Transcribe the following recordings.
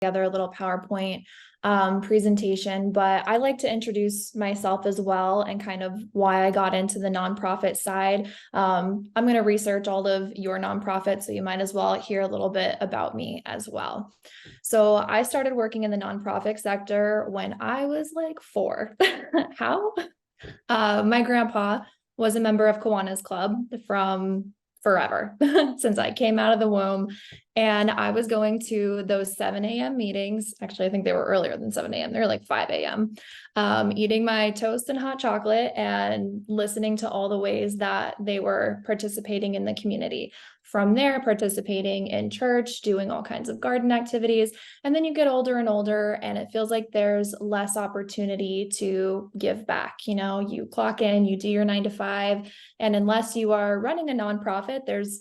together a little PowerPoint presentation, but I like to introduce myself as well and kind of why I got into the nonprofit side. I'm going to research all of your nonprofits, so you might as well hear a little bit about me as well. So I started working in the nonprofit sector when I was like 4. How? My grandpa was a member of Kiwanis Club from forever, since I came out of the womb. And I was going to those 7 a.m. meetings. Actually, I think they were earlier than 7 a.m. They're like 5 a.m. Eating my toast and hot chocolate and listening to all the ways that they were participating in the community. From there, participating in church, doing all kinds of garden activities. And then you get older and older, and it feels like there's less opportunity to give back. You know, you clock in, you do your 9 to 5, and unless you are running a nonprofit, there's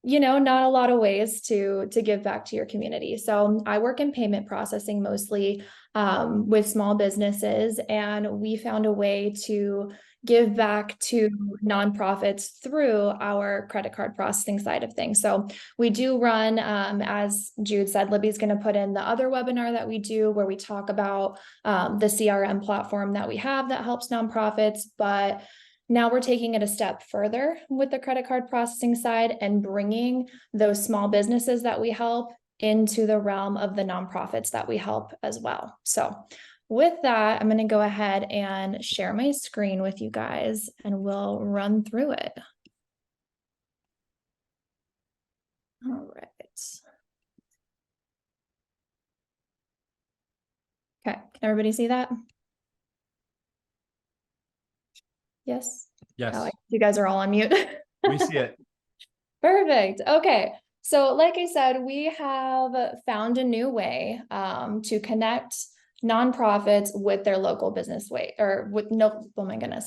not a lot of ways to give back to your community. So I work in payment processing mostly with small businesses, and we found a way to give back to nonprofits through our credit card processing side of things. So we do run, as Jude said, Libby's going to put in the other webinar that we do where we talk about the CRM platform that we have that helps nonprofits, but now we're taking it a step further with the credit card processing side and bringing those small businesses that we help into the realm of the nonprofits that we help as well. So with that, I'm going to go ahead and share my screen with you guys and we'll run through it. All right. Okay, can everybody see that? Yes? Yes. Oh, you guys are all on mute. We see it. Perfect. Okay. So like I said, we have found a new way to connect nonprofits with their local business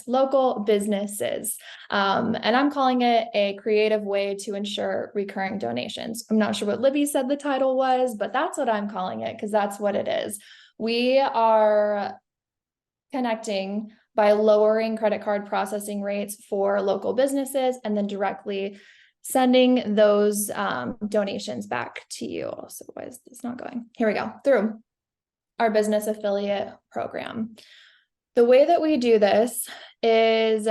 local businesses. And I'm calling it a creative way to ensure recurring donations. I'm not sure what Libby said the title was, but that's what I'm calling it because that's what it is. We are connecting by lowering credit card processing rates for local businesses and then directly sending those donations back to you. So why is this not going? Here we go. Through our business affiliate program. The way that we do this is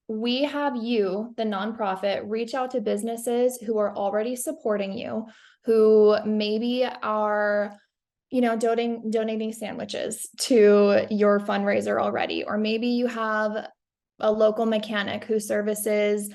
we have you, the nonprofit, reach out to businesses who are already supporting you, who maybe are donating sandwiches to your fundraiser already, or maybe you have a local mechanic who services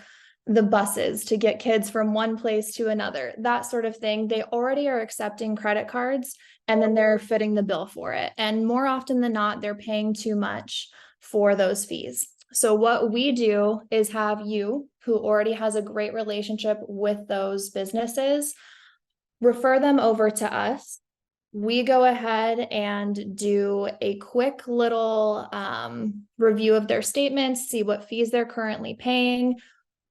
the buses to get kids from one place to another, that sort of thing. They already are accepting credit cards and then they're footing the bill for it. And more often than not, they're paying too much for those fees. So what we do is have you, who already has a great relationship with those businesses, refer them over to us. We go ahead and do a quick little review of their statements, see what fees they're currently paying.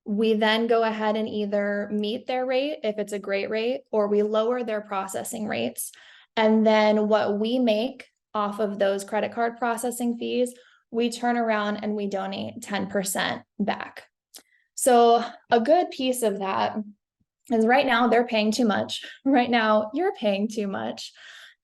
We then go ahead and either meet their rate if it's a great rate, or we lower their processing rates. And then what we make off of those credit card processing fees, we turn around and we donate 10% back. So a good piece of that is right now they're paying too much. Right now you're paying too much.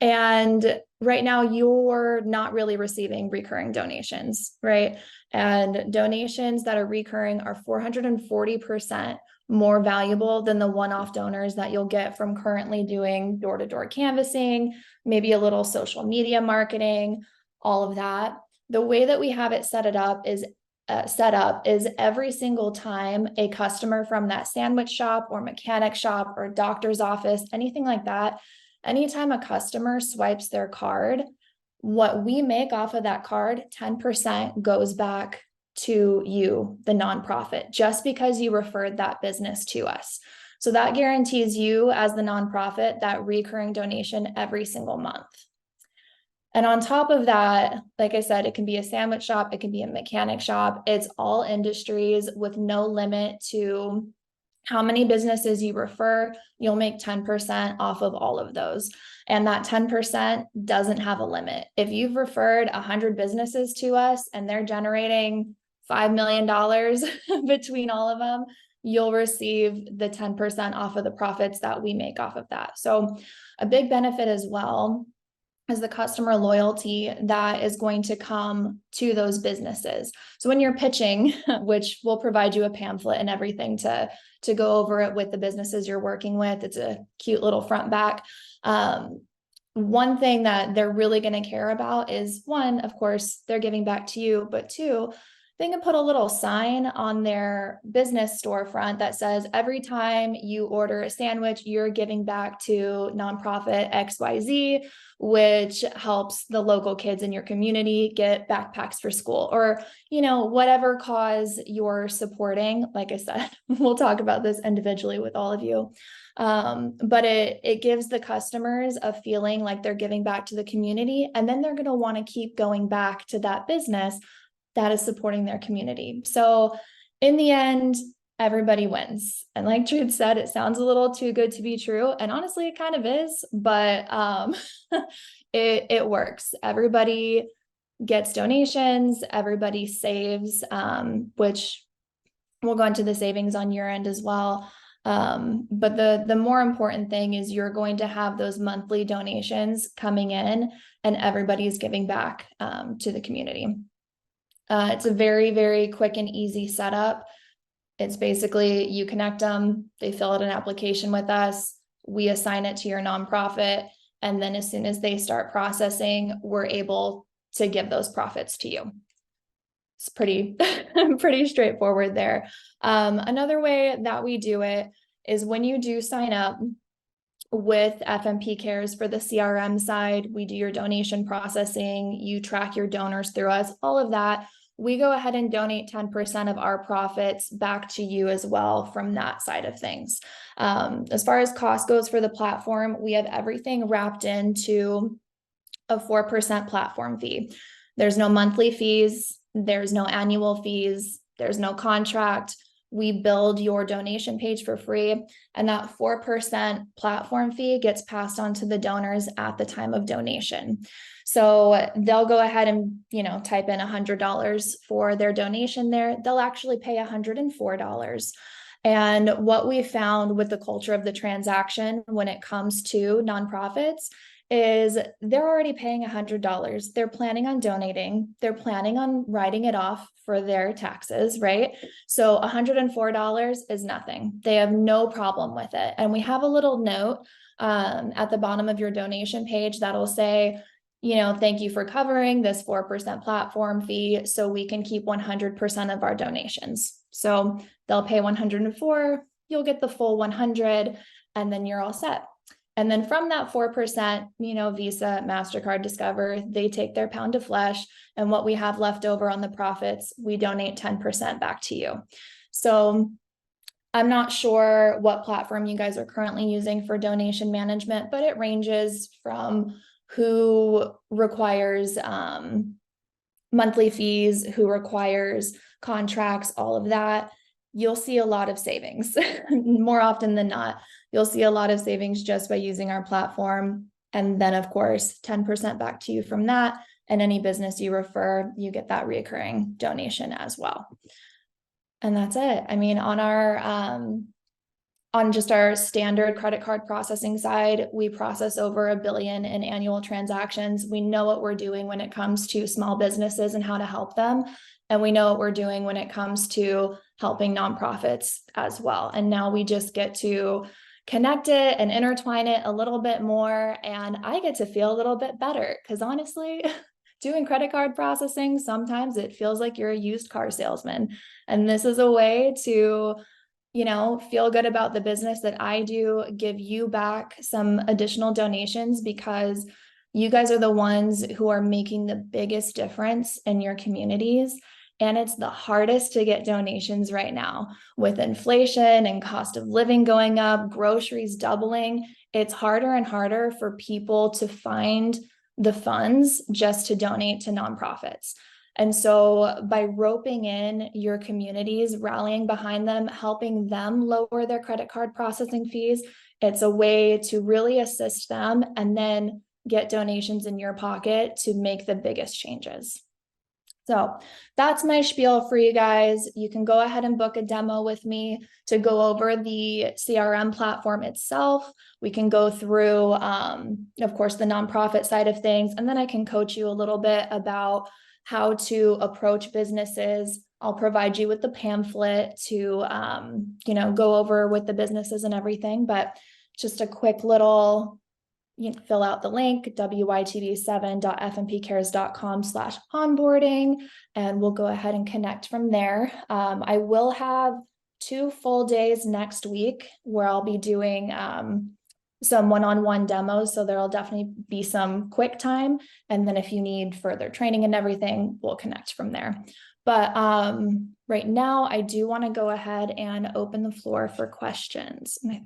And right now you're not really receiving recurring donations, right? And donations that are recurring are 440% more valuable than the one-off donors that you'll get from currently doing door-to-door canvassing, maybe a little social media marketing, all of that. The way that we have it set up is every single time a customer from that sandwich shop or mechanic shop or doctor's office, anything like that, anytime a customer swipes their card, what we make off of that card, 10% goes back to you, the nonprofit, just because you referred that business to us. So that guarantees you as the nonprofit that recurring donation every single month. And on top of that, like I said, it can be a sandwich shop, it can be a mechanic shop. It's all industries with no limit to how many businesses you refer. You'll make 10% off of all of those. And that 10% doesn't have a limit. If you've referred 100 businesses to us and they're generating $5 million between all of them, you'll receive the 10% off of the profits that we make off of that. So A big benefit as well is the customer loyalty that is going to come to those businesses. So when you're pitching, which will provide you a pamphlet and everything to go over it with the businesses you're working with, it's a cute little front back. One thing that they're really going to care about is, one, of course, they're giving back to you, but two, they can put a little sign on their business storefront that says, every time you order a sandwich, you're giving back to nonprofit XYZ, which helps the local kids in your community get backpacks for school, or, whatever cause you're supporting. Like I said, we'll talk about this individually with all of you. But it gives the customers a feeling like they're giving back to the community, and then they're going to want to keep going back to that business that is supporting their community. So in the end, everybody wins. And like Trude said, it sounds a little too good to be true. And honestly, it kind of is, but it works. Everybody gets donations, everybody saves, which we'll go into the savings on your end as well. But the more important thing is you're going to have those monthly donations coming in, and everybody's giving back to the community. It's a very, very quick and easy setup. It's basically you connect them, they fill out an application with us, we assign it to your nonprofit, and then as soon as they start processing, we're able to give those profits to you. It's pretty, pretty straightforward there. Another way that we do it is when you do sign up with FNP Cares for the CRM side, we do your donation processing, you track your donors through us, all of that. We go ahead and donate 10% of our profits back to you as well from that side of things. As far as cost goes for the platform, we have everything wrapped into a 4% platform fee. There's no monthly fees, there's no annual fees, there's no contract. We build your donation page for free, and that 4% platform fee gets passed on to the donors at the time of donation. So they'll go ahead and, type in $100 for their donation there. They'll actually pay $104. And what we found with the culture of the transaction when it comes to nonprofits is they're already paying $100. They're planning on donating. They're planning on writing it off for their taxes, right? So $104 is nothing. They have no problem with it. And we have a little note at the bottom of your donation page that'll say, thank you for covering this 4% platform fee so we can keep 100% of our donations. So they'll pay 104, you'll get the full 100, and then you're all set. And then from that 4%, Visa, MasterCard, Discover, they take their pound of flesh, and what we have left over on the profits, we donate 10% back to you. So I'm not sure what platform you guys are currently using for donation management, but it ranges from who requires monthly fees, who requires contracts, all of that. You'll see a lot of savings. More often than not, you'll see a lot of savings just by using our platform. And then, of course, 10% back to you from that. And any business you refer, you get that reoccurring donation as well. And that's it. I mean, on just our standard credit card processing side, we process over 1 billion in annual transactions. We know what we're doing when it comes to small businesses and how to help them. And we know what we're doing when it comes to helping nonprofits as well. And now we just get to connect it and intertwine it a little bit more. And I get to feel a little bit better because honestly, doing credit card processing, sometimes it feels like you're a used car salesman. And this is a way to feel good about the business that I do, give you back some additional donations because you guys are the ones who are making the biggest difference in your communities. And it's the hardest to get donations right now with inflation and cost of living going up, groceries doubling. It's harder and harder for people to find the funds just to donate to nonprofits. And so by roping in your communities, rallying behind them, helping them lower their credit card processing fees, it's a way to really assist them and then get donations in your pocket to make the biggest changes. So that's my spiel for you guys. You can go ahead and book a demo with me to go over the CRM platform itself. We can go through, of course, the nonprofit side of things, and then I can coach you a little bit about how to approach businesses. I'll provide you with the pamphlet to, go over with the businesses and everything, but just a quick little, you can fill out the link, wytd7.fnpcares.com/onboarding, and we'll go ahead and connect from there. I will have 2 full days next week where I'll be doing some one-on-one demos. So there'll definitely be some quick time. And then if you need further training and everything, we'll connect from there. But right now I do want to go ahead and open the floor for questions. And I